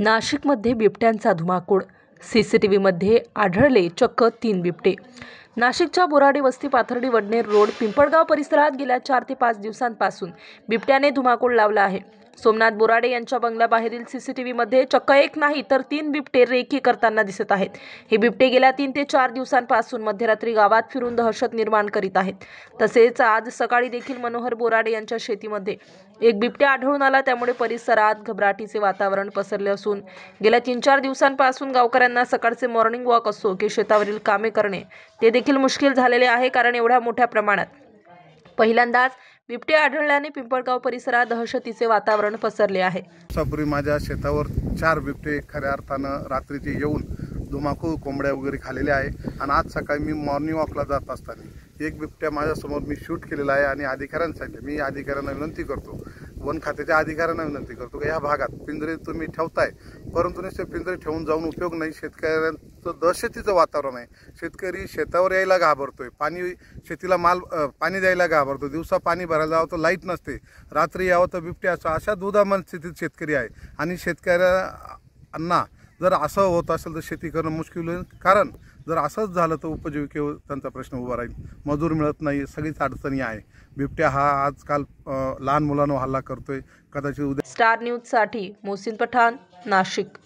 नाशिकमध्ये बिबट्यांचा धुमाकूळ, सीसीटीव्हीमध्ये आढळले चक्क 3 बिबटे। नाशिकच्या बोराडे वस्ती पाथर्डी वडनेर रोड पिंपळगाव परिसरात गेल्या 4 ते 5 दिवसांपासून बिबट्याने धुमाकूळ लावला आहे। सोमनाथ बोराडे यांच्या बंगल्याबाहेरील सीसीटीव्हीमध्ये चक्क 1 नाही तर 3 बिबटे रेकी करताना दिसत आहेत। हे बिबटे गेल्या 3 ते 4 दिवसांपासून मध्यरात्री गावात फिरून दहशत निर्माण करीत आहेत। तसेच आज सकाळी देखील मनोहर बोराडे यांच्या शेतीमध्ये एक बिबट्या आढळून आला, त्यामुळे परिसरात घबराटीचे वातावरण पसरले असून गेल्या 3-4 दिवसांपासून गावकऱ्यांना सकाळचे मॉर्निंग वॉक असो की शेतावरील कामे करणे ते देखील मुश्किल झालेले आहे, कारण एवढ्या मोठ्या प्रमाणात पहिल्यांदाच बिबटे आढळल्याने पिंपळगाव परिसरात दहशतीचे वातावरण पसरले आहे। दिवसापूर्वी माझ्या शेतावर 4 बिबटे खऱ्या अर्थानं रात्रीचे येऊन धुमाकूळ कोंबड्या वगैरे खाल्लेले आहे आणि आज सकाळी मी मॉर्निंग वॉकला जात असताना एक बिबट्या माझ्यासमोर मी शूट केलेला आहे आणि अधिकाऱ्यांसाठी मी अधिकाऱ्यांना विनंती करतो, वन खात्याच्या अधिकाऱ्यांना विनंती करतो की या भागात पिंजरे तुम्ही ठेवताय, परंतु नुसते पिंजरे ठेवून जाऊन उपयोग नाही। शेतकऱ्यांचं दहशतीचं वातावरण आहे। शेतकरी शेतावर यायला घाबरतोय, शेतीला पाणी द्यायला घाबरतो, दिवसा पाणी भरायला जावं तर लाईट नसते, रात्री यावं तर बिबट्या असं, अशा दुधामान स्थितीत शेतकरी आहे। आणि शेतकऱ्यांना जर असं होत असेल तर शेती करणं मुश्किल होईल, कारण जर असंच झालं तर उपजीविकेवर त्यांचा प्रश्न उभा राहील। मजूर मिळत नाही, सगळीच अडचणी आहे। बिबट्या हा आजकाल लहान मुलांवर हल्ला करतोय, कदाचित उद्या। स्टार न्यूज साठी मोहसिन पठाण, नाशिक।